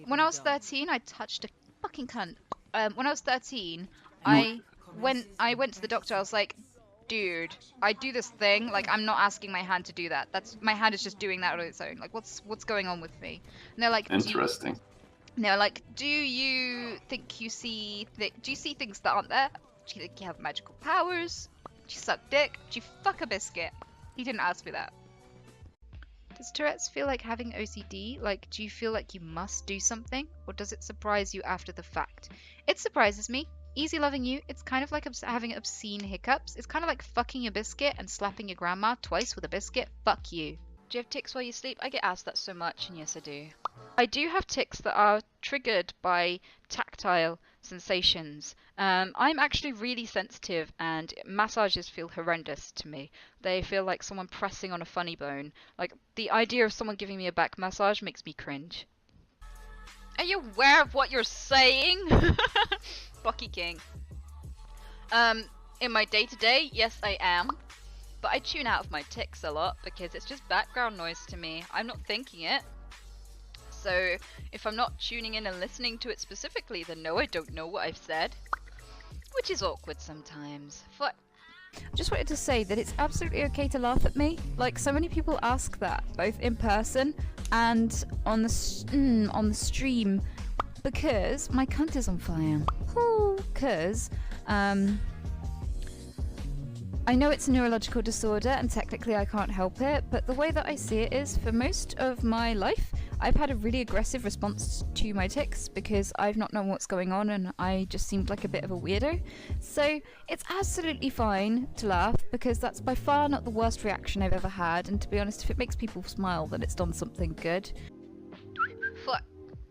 When I was 13, I touched a fucking cunt. When I was 13, I went to the doctor. I was like, dude, I do this thing. Like, I'm not asking my hand to do that. That's my hand is just doing that on its own. Like, what's going on with me? And they're like, Interesting. do you think you see do you see things that aren't there? Do you think you have magical powers? Do you suck dick? Do you fuck a biscuit? He didn't ask me that. Does Tourette's feel like having OCD? Like, do you feel like you must do something? Or does it surprise you after the fact? It surprises me. Easy loving you, it's kind of like having obscene hiccups. It's kind of like fucking a biscuit and slapping your grandma twice with a biscuit. Fuck you. Do you have tics while you sleep? I get asked that so much, and yes I do. I do have tics that are triggered by tactile sensations. I'm actually really sensitive, and massages feel horrendous to me. They feel like someone pressing on a funny bone. Like, the idea of someone giving me a back massage makes me cringe. Are you aware of what you're saying? Bucky King. In my day-to-day, yes I am. But I tune out of my tics a lot because it's just background noise to me. I'm not thinking it. So if I'm not tuning in and listening to it specifically, then no, I don't know what I've said. Which is awkward sometimes. I just wanted to say that it's absolutely okay to laugh at me. Like, so many people ask that, both in person and on the stream, because my cunt is on fire. Because I know it's a neurological disorder and technically I can't help it, but the way that I see it is, for most of my life, I've had a really aggressive response to my tics because I've not known what's going on and I just seemed like a bit of a weirdo. So it's absolutely fine to laugh because that's by far not the worst reaction I've ever had, and to be honest, if it makes people smile, then it's done something good.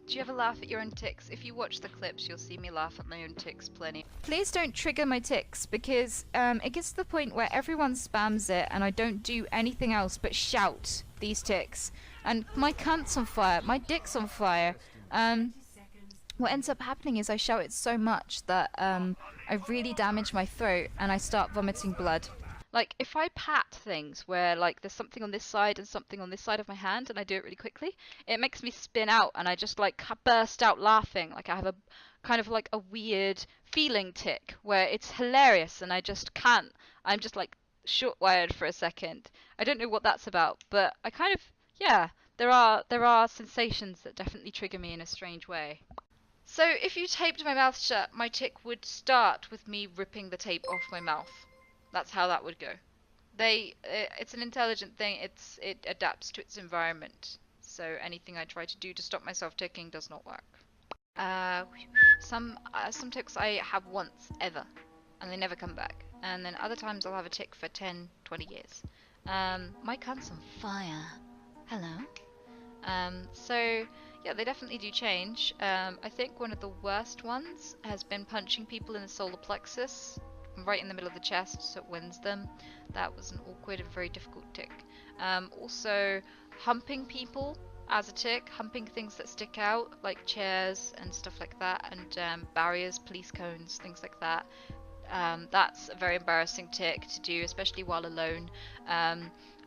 Do you ever laugh at your own tics? If you watch the clips, you'll see me laugh at my own tics plenty. Please don't trigger my tics because it gets to the point where everyone spams it and I don't do anything else but shout these tics. And my cunt's on fire, my dick's on fire. What ends up happening is I shout it so much that I really damage my throat and I start vomiting blood. Like, if I pat things where, like, there's something on this side and something on this side of my hand and I do it really quickly, it makes me spin out and I just, like, burst out laughing. Like, I have a kind of, like, a weird feeling tic where it's hilarious and I just can't. I'm just, like, short-wired for a second. I don't know what that's about, but I kind of, yeah, there are sensations that definitely trigger me in a strange way. So, if you taped my mouth shut, my tic would start with me ripping the tape off my mouth. That's how that would go. It's an intelligent thing. It adapts to its environment. So anything I try to do to stop myself ticking does not work. Some tics I have once ever, and they never come back. And then other times I'll have a tic for 10, 20 years. My cunt's on fire. Hello. So yeah, they definitely do change. I think one of the worst ones has been punching people in the solar plexus, right in the middle of the chest, so it wins them. That was an awkward and very difficult tic. Also, humping people as a tic, humping things that stick out, like chairs and stuff like that, and barriers, police cones, things like that. That's a very embarrassing tic to do, especially while alone.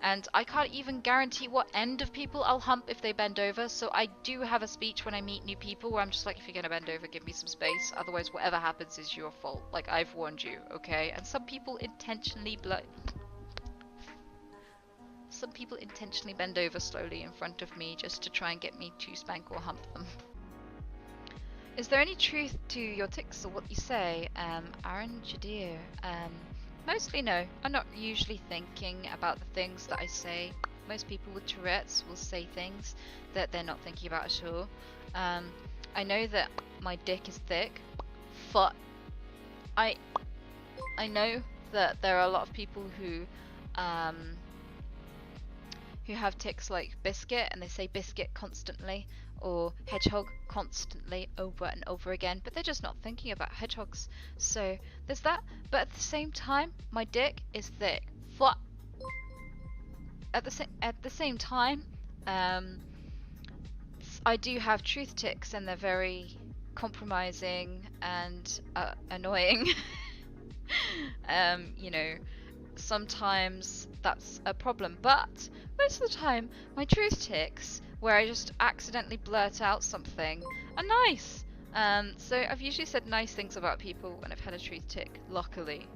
And I can't even guarantee what end of people I'll hump if they bend over, so I do have a speech when I meet new people where I'm just like, if you're gonna bend over, give me some space, otherwise whatever happens is your fault. Like, I've warned you, okay? And some people intentionally bend over slowly in front of me just to try and get me to spank or hump them. Is there any truth to your tics or what you say? Aaron Jadir. Mostly no. I'm not usually thinking about the things that I say. Most people with Tourette's will say things that they're not thinking about at all. I know that my dick is thick. I know that there are a lot of people who have tics like biscuit, and they say biscuit constantly, or hedgehog constantly over and over again, but they're just not thinking about hedgehogs. So there's that, but at the same time, my dick is thick. At the same time, I do have truth tics, and they're very compromising and annoying. You know, sometimes that's a problem, but most of the time my truth tics where I just accidentally blurt out something. Nice! So I've usually said nice things about people when I've had a truth tick, luckily.